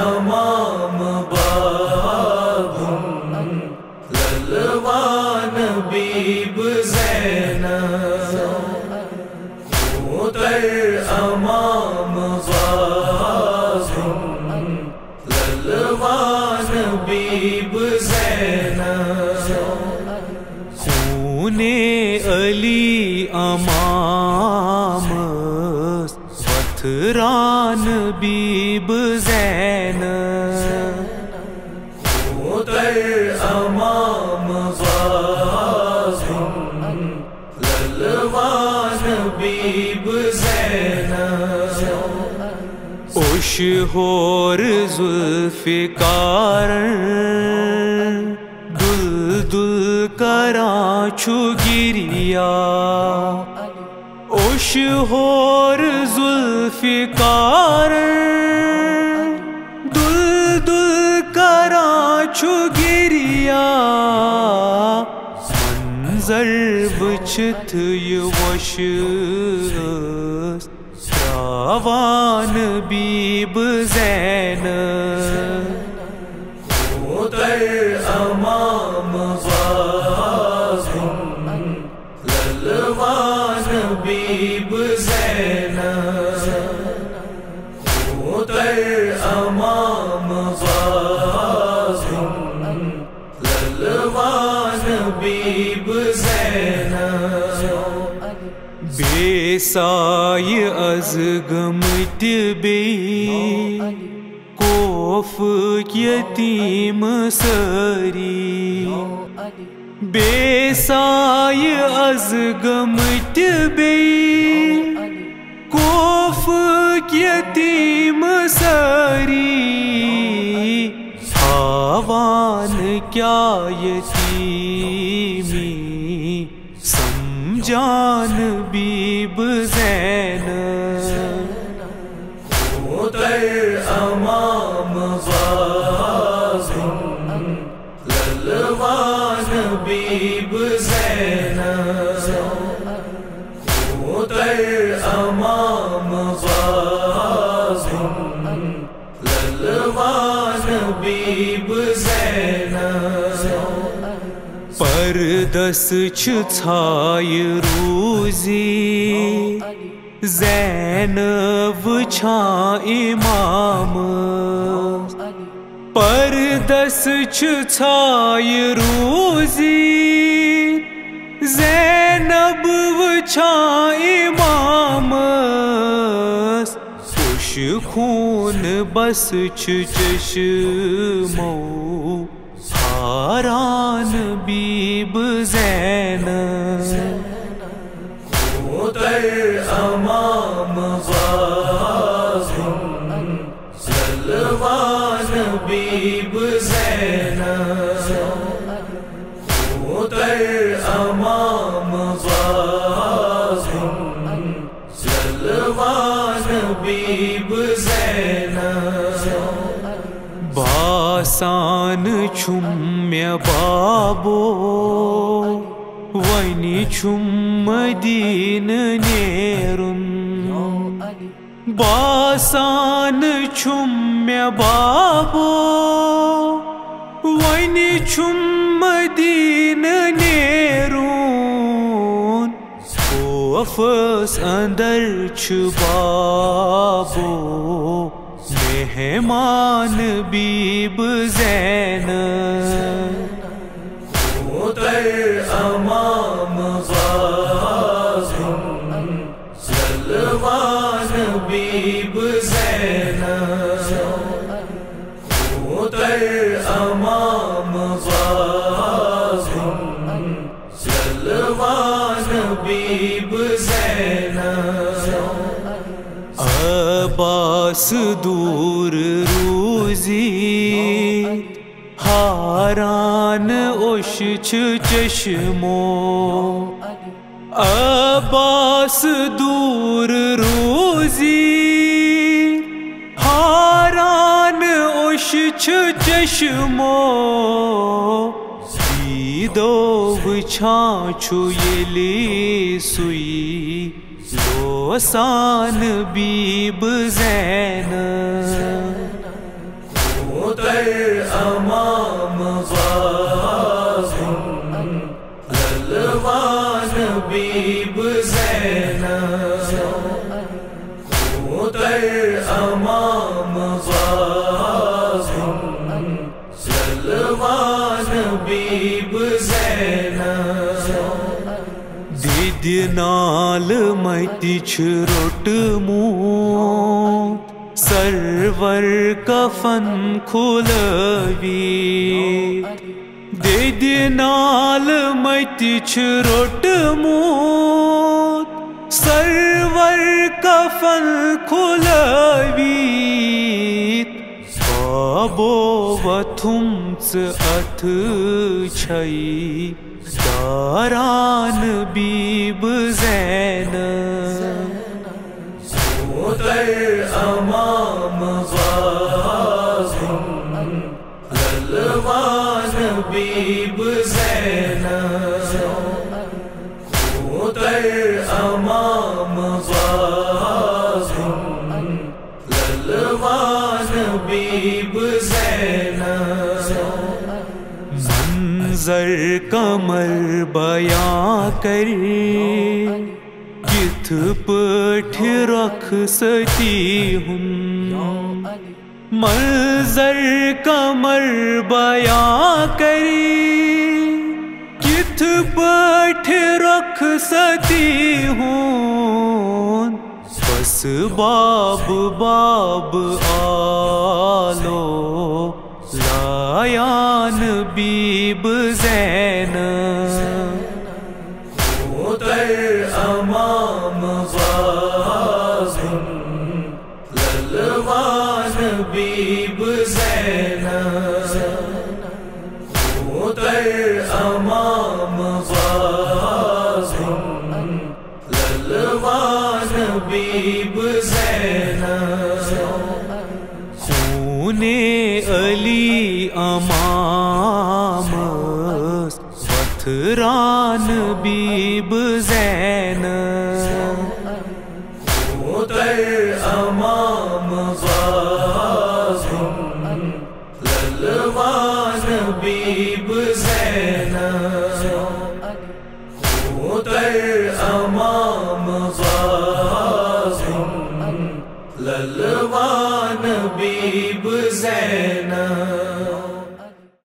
امام باب للوان بیب زینب امام باب للوان بیب زینب خون علی امام وطران بیب زینب امام باب للوان بیب زینب اشہور ذوالفقار دل دل کراں چھو گریا اشہور ذوالفقار دل دل کراں چھو گریا منظر بچت یہ وش راوان بیب زینب امام باب للوان بیب زینب امام باب للوان بیب زینب بے سائی از گمت بی کوف یتیم سری بے سائی از گمت بی کوف یتیم سری آوان کیا یتیمی سمجھان بیب زینب امام باب للوان بیب زینب امام باب للوان بیب زینب پردس چھائی روزی زینب چھاں امام پردس چھائی روزی زینب چھاں امام خوش خون بس چشمو حاران بیب زینب امام باب للوان بیب زینب امام باب للوان بیب زینب باسان چھم بابو ونی چھم مدین نیرن باسان چھم بابو ونی چھم مدین نیرن خوفس اندر چھ بابو مہمان بیب زینب امام باب للوان بیب زینب امام باب للوان بیب زینب عباس دور روزی حاران اوش چشمو عباس دور روزی حاران اوش چھ چشمو دیدو وچھان چھو یلی سوئی لوسان بیب زینب در امام غازم للوان بیب زینب در امام غازم للوان بیب زینب دیدی نال میتی چھروٹ موت سرور کفن کھلوی دیدی نال میتی چھروٹ موت سرور کفن کھلوی بابو وتھمس اتھ چھئی داران بیب زینب در امام غازم للوان بیب زینب در امام غازم للوان بیب زینب منظر کمر بیاں کر کتھ پٹھ رکھ ستی ہوں منظر کمر بیاں کری کتھ پٹھ رکھ ستی ہوں بس باب باب آلو لایان بیب زینب در امام غازم للوان بیب زینب در امام غازم للوان بیب زینب خون علی امام وتھران بیب زینب در امام غازم للوان بیب زینب در امام غازم للوان بیب زینب